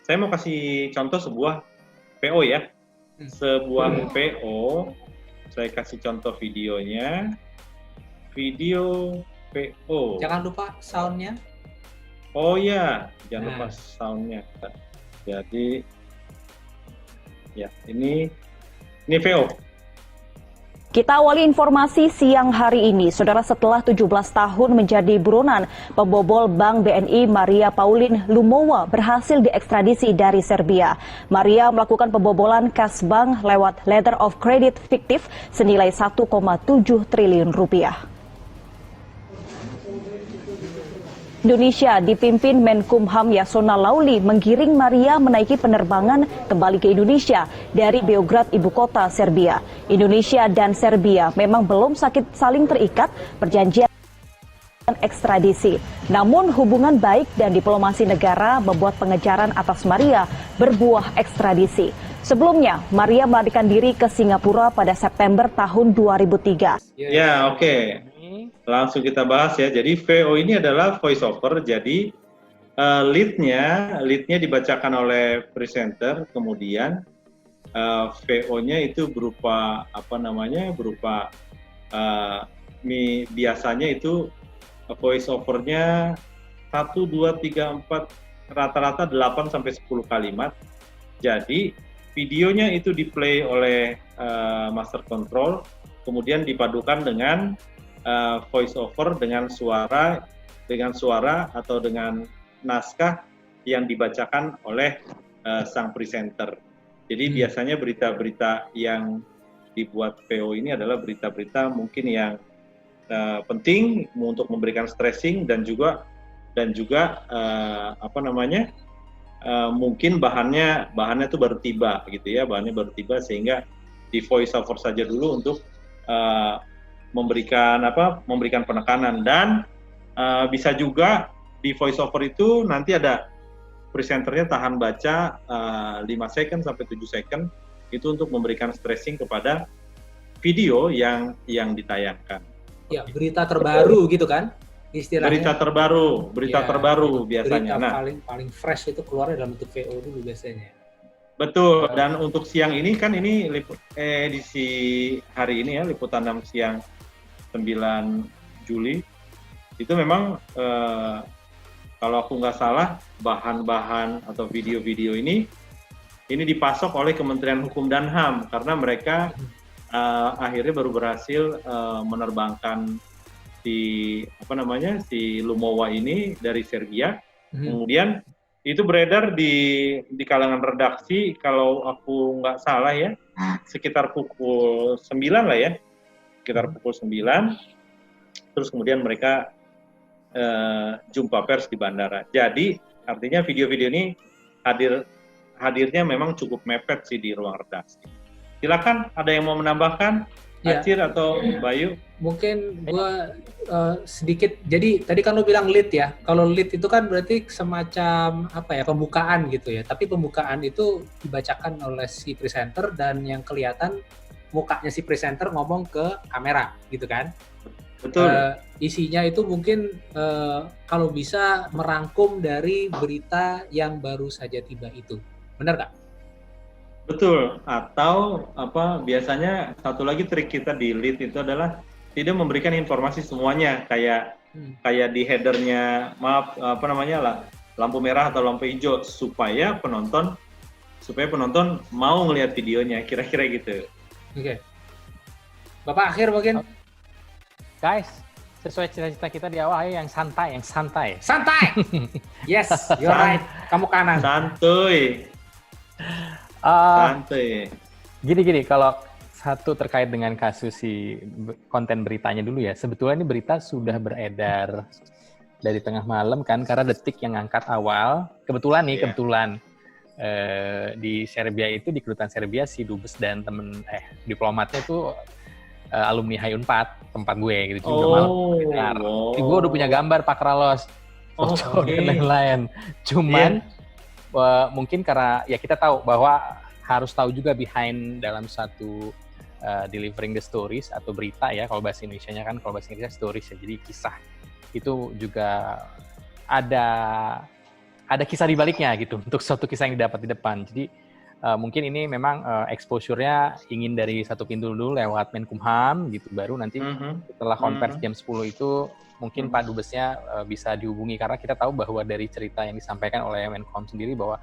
saya mau kasih contoh sebuah PO ya. Sebuah PO, saya kasih contoh videonya. Video PO. Jangan lupa sound-nya. Oh ya, jangan lupa sound-nya. Jadi, ya ini VO. Kita awali informasi siang hari ini. Saudara, setelah 17 tahun menjadi buronan, pembobol Bank BNI Maria Pauline Lumowa berhasil diekstradisi dari Serbia. Maria melakukan pembobolan kas bank lewat letter of credit fiktif senilai 1,7 triliun rupiah. Indonesia dipimpin Menkumham Yasona Lauli menggiring Maria menaiki penerbangan kembali ke Indonesia dari Beograd, ibu kota Serbia. Indonesia dan Serbia memang belum saling terikat perjanjian ekstradisi. Namun hubungan baik dan diplomasi negara membuat pengejaran atas Maria berbuah ekstradisi. Sebelumnya, Maria melarikan diri ke Singapura pada September tahun 2003. Ya, oke. Langsung kita bahas ya. Jadi VO ini adalah voice over. Jadi lead-nya dibacakan oleh presenter, kemudian VO-nya itu berupa berupa biasanya itu voice over-nya 1, 2, 3, 4 rata-rata 8 sampai 10 kalimat. Jadi videonya itu di-play oleh master control, kemudian dipadukan dengan voice over dengan suara atau dengan naskah yang dibacakan oleh sang presenter. Jadi biasanya berita-berita yang dibuat PO ini adalah berita-berita mungkin yang penting untuk memberikan stressing dan juga mungkin bahannya itu baru tiba gitu ya, bahannya baru tiba sehingga di voice over saja dulu untuk memberikan penekanan. Dan bisa juga di voice over itu nanti ada presenternya tahan baca 5 second sampai 7 second itu untuk memberikan stressing kepada video yang ditayangkan. Ya, berita terbaru gitu kan istilahnya. Berita terbaru biasanya. Berita paling fresh itu keluar dalam bentuk VO dulu biasanya. Betul. Dan untuk siang ini kan ini edisi hari ini ya, liputan 6 siang 9 Juli itu memang kalau aku nggak salah bahan-bahan atau video-video ini dipasok oleh Kementerian Hukum dan HAM karena mereka akhirnya baru berhasil menerbangkan si Lumowa ini dari Serbia. Kemudian itu beredar di kalangan redaksi kalau aku nggak salah ya sekitar pukul 9 lah ya. Sekitar pukul 9, terus kemudian mereka jumpa pers di bandara. Jadi artinya video-video ini hadirnya memang cukup mepet sih di ruang redaksi. Silakan, ada yang mau menambahkan? Acir atau Bayu? Mungkin gua sedikit. Jadi tadi kan lu bilang lead ya. Kalau lead itu kan berarti semacam pembukaan gitu ya. Tapi pembukaan itu dibacakan oleh si presenter dan yang kelihatan mukanya si presenter ngomong ke kamera gitu kan. Betul. Isinya itu mungkin kalau bisa merangkum dari berita yang baru saja tiba itu. Benar nggak? Betul. Atau biasanya satu lagi trik kita di lead itu adalah tidak memberikan informasi semuanya kayak di headernya lampu merah atau lampu hijau supaya penonton mau ngelihat videonya, kira-kira gitu. Oke. Bapak akhir mungkin. Guys, sesuai cita-cita kita di awal yang santai. Santai. Yes, you're right. Kamu kanan. Santuy. Gini, kalau satu terkait dengan kasus si konten beritanya dulu ya. Sebetulnya ini berita sudah beredar dari tengah malam kan, karena Detik yang ngangkat awal. Kebetulan di Serbia itu, di kedutaan Serbia, si dubes dan temen diplomatnya itu alumni HI4 tempat gue gitu. Gue udah punya gambar Pak Kralos, foto dan lain-lain. Cuman mungkin karena ya kita tahu bahwa harus tahu juga behind dalam satu delivering the stories atau berita ya, kalau bahasa Indonesianya kan, kalau bahasa Inggrisnya stories ya, jadi kisah. Itu juga ada ada kisah di baliknya gitu untuk suatu kisah yang didapat di depan. Jadi mungkin ini memang exposure-nya ingin dari satu pintu dulu lewat Menkumham gitu, baru nanti setelah konversi jam 10 itu mungkin Pak Dubesnya bisa dihubungi, karena kita tahu bahwa dari cerita yang disampaikan oleh Menkumham sendiri bahwa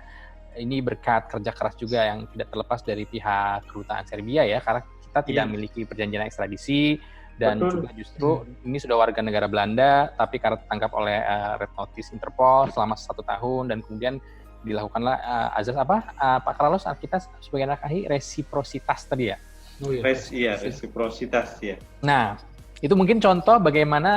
ini berkat kerja keras juga yang tidak terlepas dari pihak kedutaan Serbia ya, karena kita tidak memiliki perjanjian ekstradisi. Dan juga justru ini sudah warga negara Belanda, tapi karena tertangkap oleh Red Notice Interpol selama 1 tahun, dan kemudian dilakukanlah azas Pak Carlos, kita sebagai anak ahli resiprositas tadi ya? Oh, iya. Resiprositas ya. Nah, itu mungkin contoh bagaimana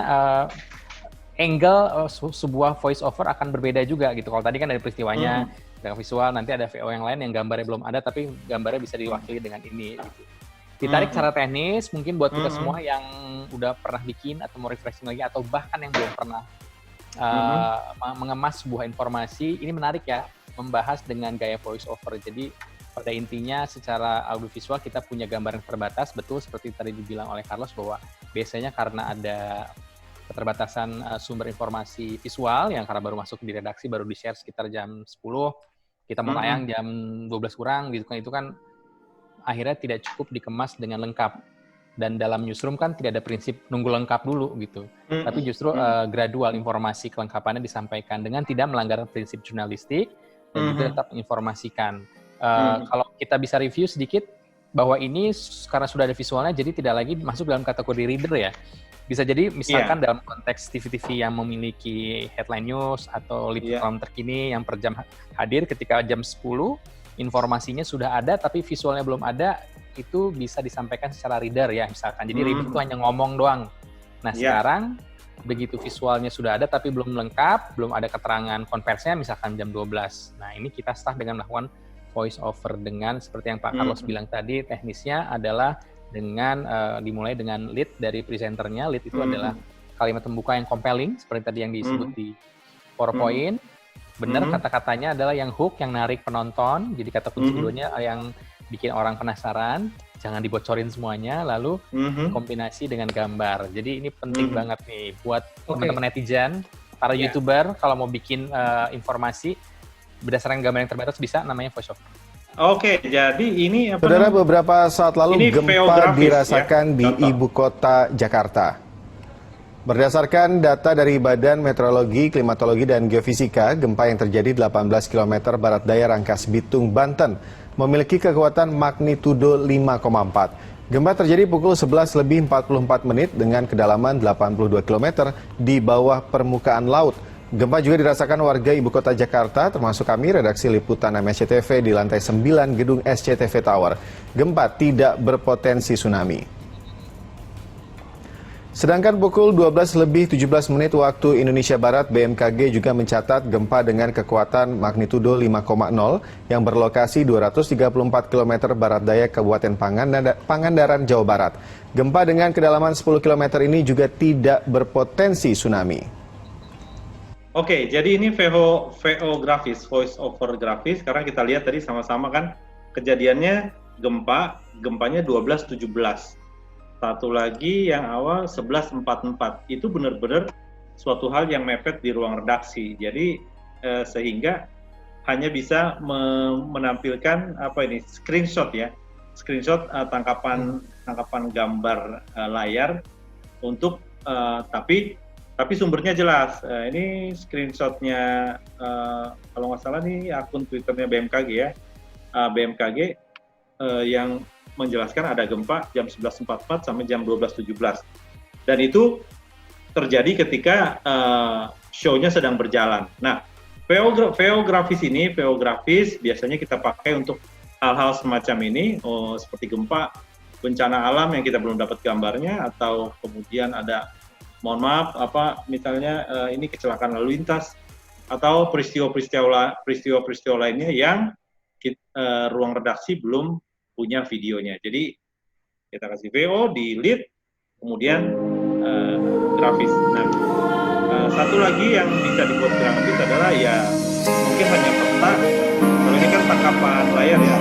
angle sebuah voice over akan berbeda juga gitu. Kalau tadi kan dari peristiwanya, dengan visual, nanti ada VO yang lain yang gambarnya belum ada, tapi gambarnya bisa diwakili dengan ini gitu. Ditarik secara teknis, mungkin buat kita semua yang udah pernah bikin atau mau refreshing lagi, atau bahkan yang belum pernah mengemas sebuah informasi, ini menarik ya, membahas dengan gaya voice over. Jadi pada intinya secara audiovisual kita punya gambaran terbatas, betul seperti tadi dibilang oleh Carlos bahwa biasanya karena ada keterbatasan sumber informasi visual yang karena baru masuk di redaksi, baru di-share sekitar jam 10, kita mau tayang jam 12 kurang gitu kan, itu kan akhirnya tidak cukup dikemas dengan lengkap. Dan dalam newsroom kan tidak ada prinsip nunggu lengkap dulu gitu. Tapi justru gradual informasi kelengkapannya disampaikan dengan tidak melanggar prinsip jurnalistik dan juga tetap menginformasikan. Kalau kita bisa review sedikit bahwa ini karena sudah ada visualnya, jadi tidak lagi masuk dalam kategori reader ya. Bisa jadi misalkan dalam konteks TV-TV yang memiliki headline news atau liputan terkini yang per jam hadir, ketika jam 10 informasinya sudah ada tapi visualnya belum ada, itu bisa disampaikan secara reader ya misalkan. Jadi reader itu hanya ngomong doang. Nah sekarang begitu visualnya sudah ada tapi belum lengkap, belum ada keterangan konversinya misalkan jam 12. Nah ini kita start dengan melakukan voice over dengan seperti yang Pak Carlos bilang tadi, teknisnya adalah dengan dimulai dengan lead dari presenternya. Lead itu adalah kalimat pembuka yang compelling seperti tadi yang disebut di PowerPoint. Benar, kata-katanya adalah yang hook, yang narik penonton. Jadi kata kunci keduanya yang bikin orang penasaran, jangan dibocorin semuanya, lalu kombinasi dengan gambar. Jadi ini penting banget nih buat teman-teman netizen, para YouTuber, kalau mau bikin informasi berdasarkan gambar yang terbatas bisa namanya voiceover. Oke, jadi ini Saudara, beberapa saat lalu gempa dirasakan di ibu kota Jakarta. Berdasarkan data dari Badan Meteorologi, Klimatologi, dan Geofisika, gempa yang terjadi 18 km barat daya Rangkas Bitung, Banten, memiliki kekuatan magnitudo 5,4. Gempa terjadi pukul 11:44 dengan kedalaman 82 km di bawah permukaan laut. Gempa juga dirasakan warga ibu kota Jakarta, termasuk kami, redaksi liputan MSCTV di lantai 9 gedung SCTV Tower. Gempa tidak berpotensi tsunami. Sedangkan pukul 12:17 waktu Indonesia Barat, BMKG juga mencatat gempa dengan kekuatan magnitudo 5,0 yang berlokasi 234 km barat daya Kabupaten Pangandaran, Jawa Barat. Gempa dengan kedalaman 10 km ini juga tidak berpotensi tsunami. Oke, jadi ini VO grafis, voice over grafis. Sekarang kita lihat tadi sama-sama kan kejadiannya gempanya 12:17. Satu lagi yang awal 11:44. Itu benar-benar suatu hal yang mepet di ruang redaksi. Jadi sehingga hanya bisa menampilkan screenshot ya. Screenshot tangkapan gambar layar untuk tapi sumbernya jelas. Ini screenshotnya kalau nggak salah nih akun Twitternya BMKG ya. BMKG yang menjelaskan ada gempa jam 11:44 sampai jam 12:17. Dan itu terjadi ketika show-nya sedang berjalan. Nah, VO grafis biasanya kita pakai untuk hal-hal semacam ini, seperti gempa, bencana alam yang kita belum dapat gambarnya, atau kemudian ada, mohon maaf, misalnya ini kecelakaan lalu lintas, atau peristiwa-peristiwa lainnya yang ruang redaksi belum punya videonya. Jadi kita kasih VO di lead, kemudian grafis. Nah, satu lagi yang bisa dibuat grafis adalah ya mungkin hanya peta. Kalau ini kan tangkapan layar ya,